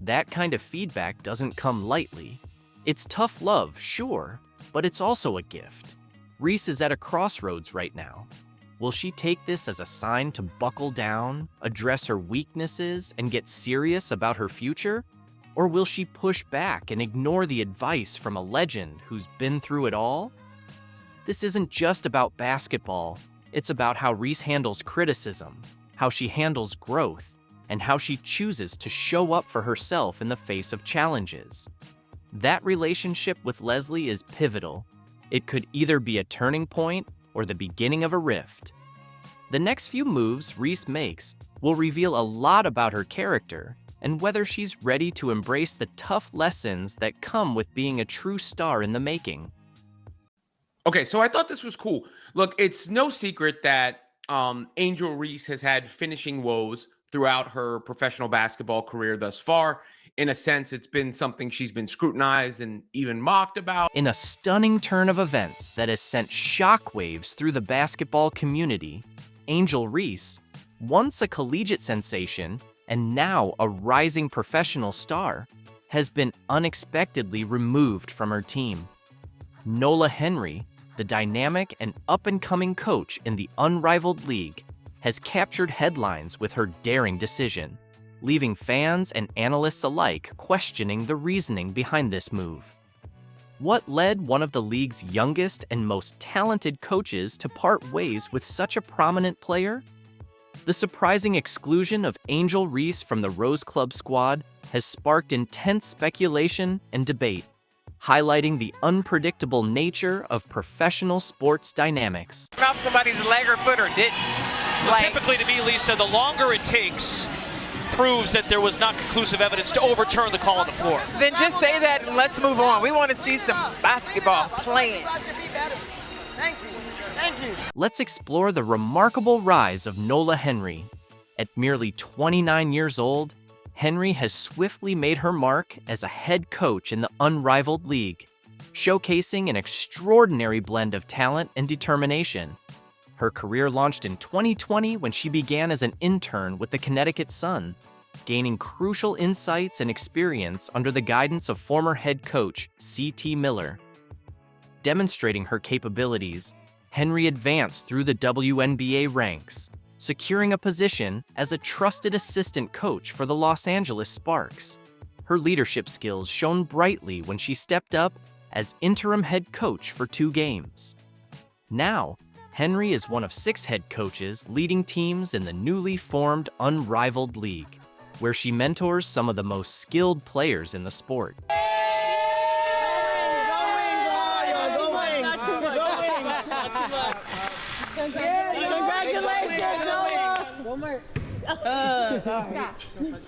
That kind of feedback doesn't come lightly. It's tough love, sure, but it's also a gift. Reese is at a crossroads right now. Will she take this as a sign to buckle down, address her weaknesses, and get serious about her future? Or will she push back and ignore the advice from a legend who's been through it all? This isn't just about basketball. It's about how Reese handles criticism, how she handles growth, and how she chooses to show up for herself in the face of challenges. That relationship with Leslie is pivotal. It could either be a turning point or the beginning of a rift. The next few moves Reese makes will reveal a lot about her character and whether she's ready to embrace the tough lessons that come with being a true star in the making. Okay, so I thought this was cool. Look, it's no secret that Angel Reese has had finishing woes throughout her professional basketball career thus far. In a sense, it's been something she's been scrutinized and even mocked about. In a stunning turn of events that has sent shockwaves through the basketball community, Angel Reese, once a collegiate sensation and now a rising professional star, has been unexpectedly removed from her team. Nola Henry, the dynamic and up-and-coming coach in the Unrivaled League, has captured headlines with her daring decision, leaving fans and analysts alike questioning the reasoning behind this move. What led one of the league's youngest and most talented coaches to part ways with such a prominent player? The surprising exclusion of Angel Reese from the Rose Club squad has sparked intense speculation and debate, highlighting the unpredictable nature of professional sports dynamics. Off somebody's leg or foot or didn't. Well, typically to me, Lisa, the longer it takes proves that there was not conclusive evidence to overturn the call on the floor. Then just say that and let's move on. We want to see some basketball playing. Thank you. Thank you. Let's explore the remarkable rise of Nola Henry. At merely 29 years old, Henry has swiftly made her mark as a head coach in the Unrivaled League, showcasing an extraordinary blend of talent and determination. Her career launched in 2020 when she began as an intern with the Connecticut Sun, gaining crucial insights and experience under the guidance of former head coach C.T. Miller. Demonstrating her capabilities, Henry advanced through the WNBA ranks, securing a position as a trusted assistant coach for the Los Angeles Sparks. Her leadership skills shone brightly when she stepped up as interim head coach for 2 games. Now, Henry is one of 6 head coaches leading teams in the newly formed Unrivaled League, where she mentors some of the most skilled players in the sport. Congratulations, Noah! One more.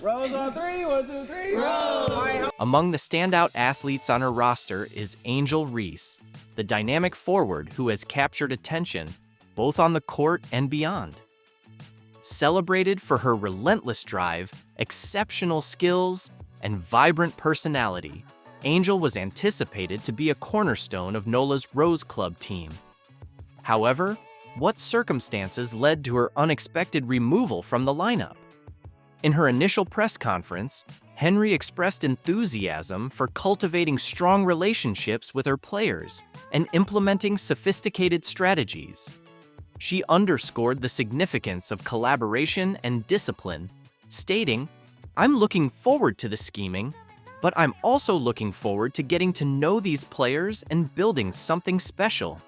Rose on 3, 1, 2, 3, Rose! Among the standout athletes on her roster is Angel Reese, the dynamic forward who has captured attention both on the court and beyond. Celebrated for her relentless drive, exceptional skills, and vibrant personality, Angel was anticipated to be a cornerstone of NOLA's Rose Club team. However, what circumstances led to her unexpected removal from the lineup? In her initial press conference, Henry expressed enthusiasm for cultivating strong relationships with her players and implementing sophisticated strategies. She underscored the significance of collaboration and discipline, stating, "I'm looking forward to the scheming, but I'm also looking forward to getting to know these players and building something special."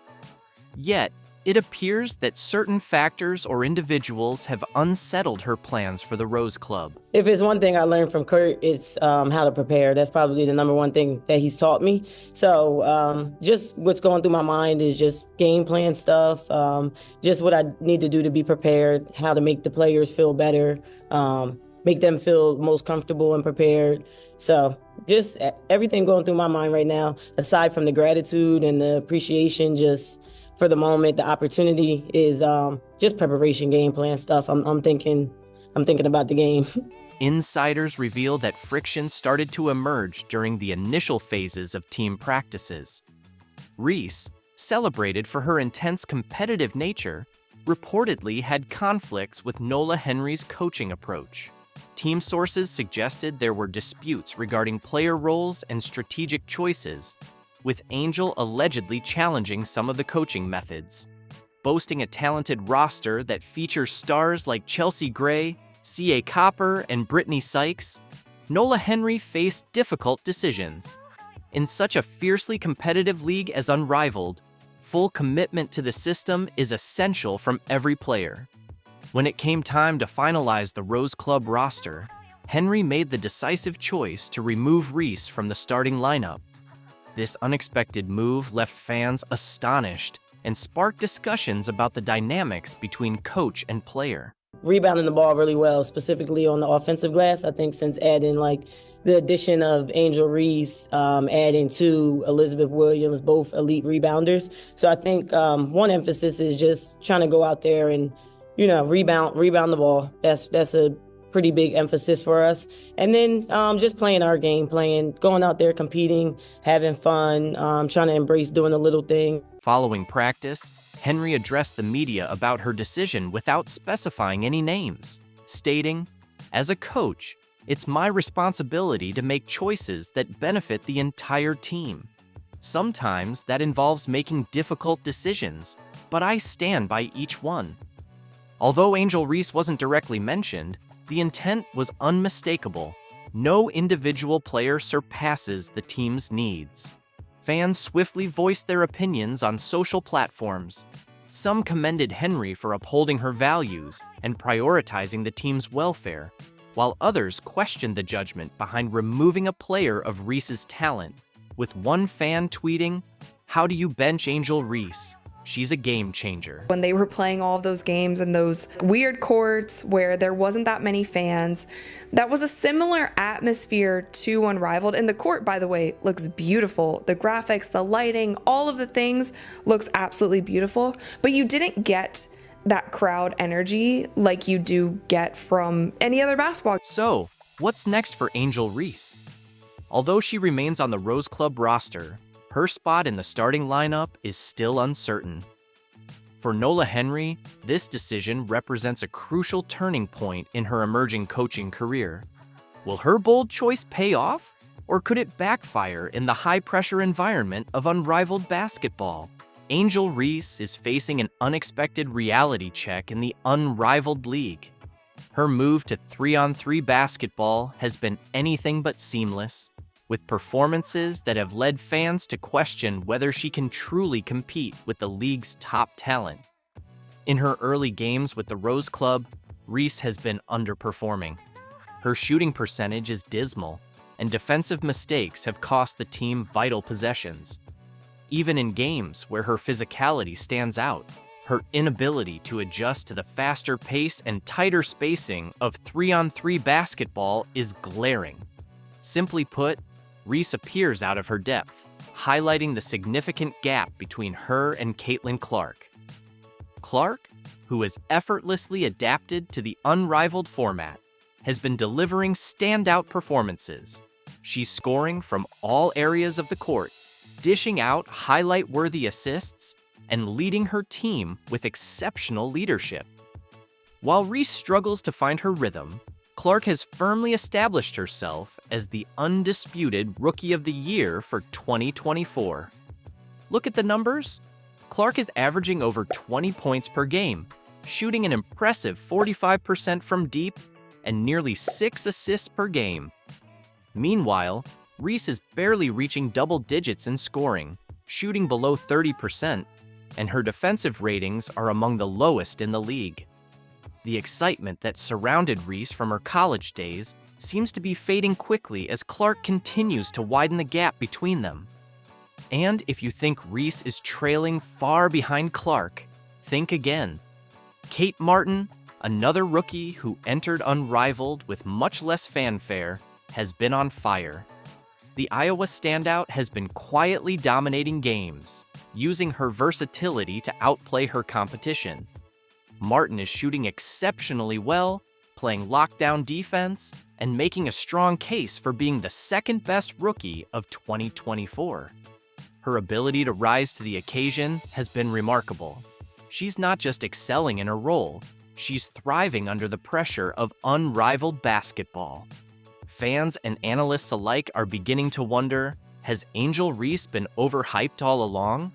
Yet, it appears that certain factors or individuals have unsettled her plans for the Rose Club. If it's one thing I learned from Kurt, it's how to prepare. That's probably the number one thing that he's taught me. So just what's going through my mind is just game plan stuff, just what I need to do to be prepared, how to make the players feel better, make them feel most comfortable and prepared. So just everything going through my mind right now, aside from the gratitude and the appreciation, just for the moment, the opportunity is just preparation, game plan stuff. I'm thinking about the game. Insiders reveal that friction started to emerge during the initial phases of team practices. Reese, celebrated for her intense competitive nature, reportedly had conflicts with Nola Henry's coaching approach. Team sources suggested there were disputes regarding player roles and strategic choices, with Angel allegedly challenging some of the coaching methods. Boasting a talented roster that features stars like Chelsea Gray, C.A. Copper, and Brittany Sykes, Nola Henry faced difficult decisions. In such a fiercely competitive league as Unrivaled, full commitment to the system is essential from every player. When it came time to finalize the Rose Club roster, Henry made the decisive choice to remove Reese from the starting lineup. This unexpected move left fans astonished and sparked discussions about the dynamics between coach and player. Rebounding the ball really well, specifically on the offensive glass. I think since adding the addition of Angel Reese, adding to Elizabeth Williams, both elite rebounders. So I think one emphasis is just trying to go out there and, rebound the ball. That's a pretty big emphasis for us. And then just playing our game, going out there, competing, having fun, trying to embrace doing the little thing. Following practice, Henry addressed the media about her decision without specifying any names, stating, "As a coach, it's my responsibility to make choices that benefit the entire team. Sometimes that involves making difficult decisions, but I stand by each one." Although Angel Reese wasn't directly mentioned, the intent was unmistakable. No individual player surpasses the team's needs. Fans swiftly voiced their opinions on social platforms. Some commended Henry for upholding her values and prioritizing the team's welfare, while others questioned the judgment behind removing a player of Reese's talent, with one fan tweeting, "How do you bench Angel Reese? She's a game changer." When they were playing all of those games in those weird courts where there wasn't that many fans, that was a similar atmosphere to Unrivaled. And the court, by the way, looks beautiful. The graphics, the lighting, all of the things looks absolutely beautiful. But you didn't get that crowd energy like you do get from any other basketball. So, what's next for Angel Reese? Although she remains on the Rose Club roster, her spot in the starting lineup is still uncertain. For Nola Henry, this decision represents a crucial turning point in her emerging coaching career. Will her bold choice pay off, or could it backfire in the high-pressure environment of Unrivaled basketball? Angel Reese is facing an unexpected reality check in the Unrivaled League. Her move to 3-on-3 basketball has been anything but seamless, with performances that have led fans to question whether she can truly compete with the league's top talent. In her early games with the Rose Club, Reese has been underperforming. Her shooting percentage is dismal, and defensive mistakes have cost the team vital possessions. Even in games where her physicality stands out, her inability to adjust to the faster pace and tighter spacing of 3-on-3 basketball is glaring. Simply put, Reese appears out of her depth, highlighting the significant gap between her and Caitlin Clark. Clark, who has effortlessly adapted to the Unrivaled format, has been delivering standout performances. She's scoring from all areas of the court, dishing out highlight-worthy assists, and leading her team with exceptional leadership. While Reese struggles to find her rhythm, Clark has firmly established herself as the undisputed Rookie of the Year for 2024. Look at the numbers. Clark is averaging over 20 points per game, shooting an impressive 45% from deep and nearly 6 assists per game. Meanwhile, Reese is barely reaching double digits in scoring, shooting below 30%, and her defensive ratings are among the lowest in the league. The excitement that surrounded Reese from her college days seems to be fading quickly as Clark continues to widen the gap between them. And if you think Reese is trailing far behind Clark, think again. Kate Martin, another rookie who entered Unrivaled with much less fanfare, has been on fire. The Iowa standout has been quietly dominating games, using her versatility to outplay her competition. Martin is shooting exceptionally well, playing lockdown defense, and making a strong case for being the second-best rookie of 2024. Her ability to rise to the occasion has been remarkable. She's not just excelling in her role, she's thriving under the pressure of unrivaled basketball. Fans and analysts alike are beginning to wonder, has Angel Reese been overhyped all along?